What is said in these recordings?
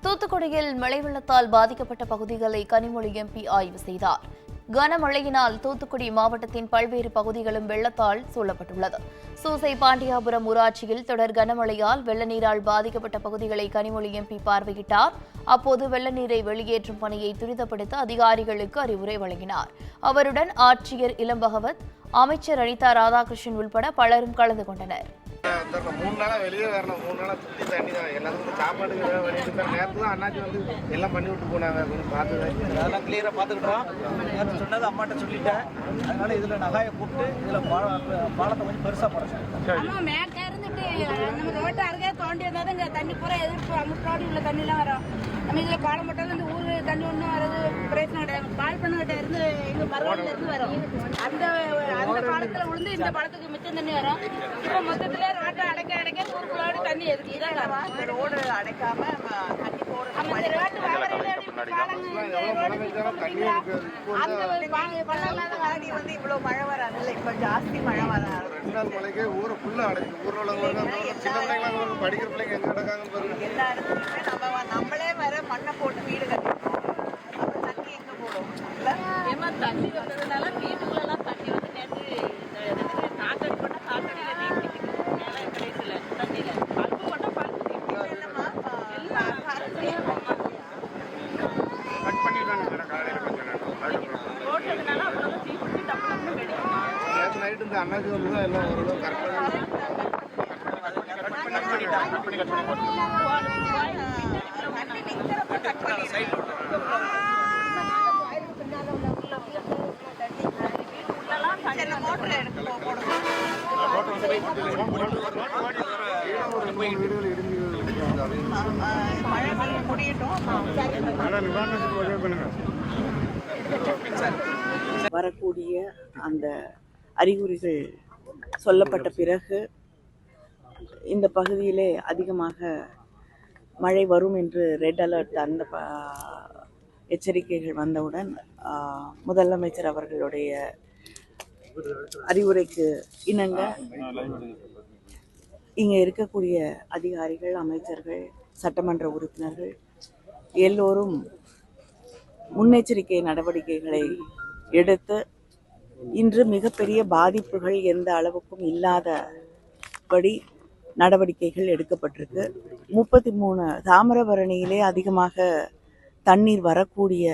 தூத்துக்குடியில் மழை வெள்ளத்தால் பாதிக்கப்பட்ட பகுதிகளை கனிமொழி எம்பி ஆய்வு செய்தார். கனமழையினால் தூத்துக்குடி மாவட்டத்தின் பல்வேறு பகுதிகளும் வெள்ளத்தால் சூழப்பட்டுள்ளது. சூசை பாண்டியாபுரம் ஊராட்சியில் தொடர் கனமழையால் வெள்ள நீரால் பாதிக்கப்பட்ட பகுதிகளை கனிமொழி எம்பி பார்வையிட்டார். அப்போது வெள்ள நீரை வெளியேற்றும் பணியை துரிதப்படுத்த அதிகாரிகளுக்கு அறிவுரை வழங்கினார். அவருடன் ஆட்சியர் இளம்பகவத், அமைச்சர் அனிதா ராதாகிருஷ்ணன் உள்பட பலரும் கலந்து கொண்டனர். 3 நாளா வெளியே வரணும். 3 நாளா சுற்றி தண்ணி தான். எல்லாத்துக்கும் சாப்பாடுக்கு வெளியே நேரத்து தான் அண்ணாச்சி வந்து எல்லாம் பண்ணி விட்டு போனாங்க. பார்த்து அதெல்லாம் கிளியராக பார்த்துக்கிட்டோம். நேற்று சொன்னது அம்மாட்ட சொல்லிட்டேன். அதனால இதில் நகாயை கூப்பிட்டு இதில் பாலத்தை கொஞ்சம் பெருசாக போடணும். மேட்டை இருந்துட்டு நம்ம ரோட்டை அருகே தோண்டி வந்தால் இங்கே தண்ணி பூரா எதிர்ப்பு அமுட்டோடி உள்ள தண்ணிலாம் வரும். நம்ம இதில் பாலம் போட்டாலும் இந்த ஊர் தண்ணி ஒன்றும் வர்றது பிரச்சனை கிடையாது. பால் பண்ணகிட்ட இருந்து எங்கள் பருவத்தில் இருந்து வரும். அந்த பாலத்தில் விழுந்து இந்த பாலத்துக்கு மிச்சம் தண்ணி வரும். இப்போ மொத்தத்தில் ரோட்டை அடைக்க ஊருக்குள்ளோட தண்ணி எதுக்கு இதான் ரோடு அடைக்காம தண்ணி போடுறது. அந்த ரோட்டு வாகனம் வந்து இவ்வளோ மழை வராதுல்ல, இப்போ ஜாஸ்தி மழை வராது. 2 நாள் மழைக்கே ஊரை ஃபுல்லாக அடைக்கும். ஊரில் சின்ன பிள்ளைங்க படிக்கிற பிள்ளைங்க எங்கே கிடக்காங்கன்னு பாருங்க. எல்லா இடத்துலையுமே நம்மளே வர மண்ணை போட்டு வீடு கட்டிருக்கோம். அப்போ தண்ணி எங்கே போடும்? ஏமா தண்ணி வந்ததுனால வீட்டுக்குள்ளெல்லாம் தண்ணி வந்து நேற்று காக்கடி போட்டால் காக்கடியில் நீட்டிட்டு மேலே கடைசியில் தண்ணியில் பல்பு போட்டால் பல்பு இல்லைம்மா எல்லாம் கட் பண்ணிட்டாங்க காலையில் கொஞ்சம் போட்டதுனால அவ்வளோ தீப்பிடிச்சு டப்பு கிடைக்கும். நேற்று நைட்டு இந்த அண்ணாச்சி வந்து தான் எல்லாம் ஓரளவு கரெக்டாக வரக்கூடிய அந்த அறிகுறிகள் சொல்லப்பட்ட பிறகு இந்த பகுதியிலே அதிகமாக மழை வரும் என்று ரெட் அலர்ட் அந்த எச்சரிக்கைகள் வந்தவுடன் முதலமைச்சர் அவர்களுடைய அறிவுரைக்கு இணங்க இங்கே இருக்கக்கூடிய அதிகாரிகள், அமைச்சர்கள், சட்டமன்ற உறுப்பினர்கள் எல்லோரும் முன்னெச்சரிக்கை நடவடிக்கைகளை எடுத்து இன்று மிகப்பெரிய பாதிப்புகள் எந்த அளவுக்கும் இல்லாதபடி நடவடிக்கைகள் எடுக்கப்பட்டிருக்கு. 33 தாமிரபரணியிலே அதிகமாக தண்ணீர் வரக்கூடிய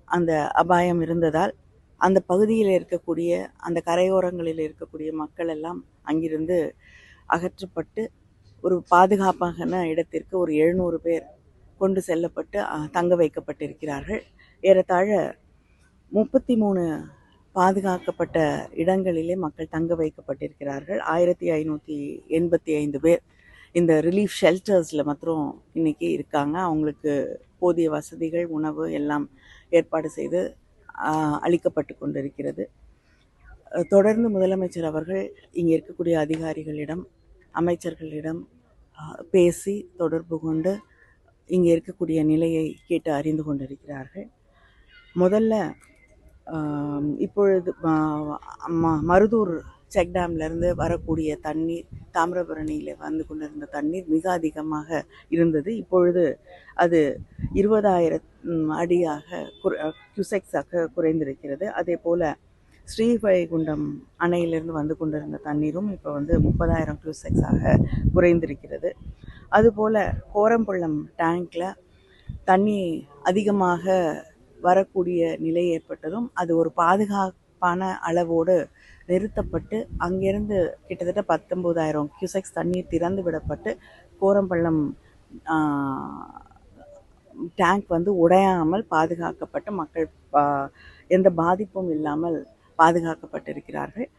அந்த அபாயம் இருந்ததால் அந்த பகுதியில் இருக்கக்கூடிய அந்த கரையோரங்களில் இருக்கக்கூடிய மக்கள் எல்லாம் அங்கிருந்து அகற்றப்பட்டு ஒரு பாதுகாப்பான இடத்திற்கு ஒரு 700 பேர் கொண்டு செல்லப்பட்டு தங்க வைக்கப்பட்டிருக்கிறார்கள். ஏறத்தாழ 33 பாதுகாக்கப்பட்ட இடங்களிலே மக்கள் தங்க வைக்கப்பட்டிருக்கிறார்கள். 1585 பேர் இந்த ரிலீஃப் ஷெல்டர்ஸில் மாத்திரம் இன்னைக்கு இருக்காங்க. அவங்களுக்கு போதிய வசதிகள், உணவு எல்லாம் ஏற்பாடு செய்து அளிக்கப்பட்டு கொண்டிருக்கிறது. தொடர்ந்து முதலமைச்சர் அவர்கள் இங்கே இருக்கக்கூடிய அதிகாரிகளிடம், அமைச்சர்களிடம் பேசி தொடர்பு கொண்டு இங்கே இருக்கக்கூடிய நிலையை கேட்டு அறிந்து கொண்டிருக்கிறார்கள். முதல்ல இப்பொழுது மருதூர் செக் டேம்லேருந்து வரக்கூடிய தண்ணீர் தாமிரபரணியில் வந்து கொண்டிருந்த தண்ணீர் மிக அதிகமாக இருந்தது. இப்பொழுது அது 20,000 அடியாக கியூசெக்ஸாக குறைந்திருக்கிறது. அதே போல் ஸ்ரீவைகுண்டம் அணையிலிருந்து வந்து கொண்டிருந்த தண்ணீரும் இப்போ வந்து 30,000 கியூசெக்ஸாக குறைந்திருக்கிறது. அதுபோல் கோரம்பள்ளம் டேங்கில் தண்ணி அதிகமாக வரக்கூடிய நிலை ஏற்பட்டதும் அது ஒரு பாதுகாப்பான அளவோடு நிறுத்தப்பட்டு அங்கிருந்து கிட்டத்தட்ட 19,000 கியூசெக்ஸ் தண்ணீர் திறந்து விடப்பட்டு கோரம்பள்ளம் டேங்க் வந்து உடையாமல் பாதுகாக்கப்பட்டு மக்கள் எந்த பாதிப்பும் இல்லாமல் பாதுகாக்கப்பட்டிருக்கிறார்கள்.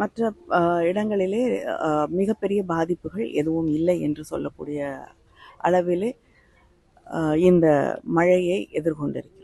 மற்ற இடங்களிலே மிகப்பெரிய பாதிப்புகள் எதுவும் இல்லை என்று சொல்லக்கூடிய அளவிலே இந்த மழையை எதிர்கொண்டிருக்கிறது.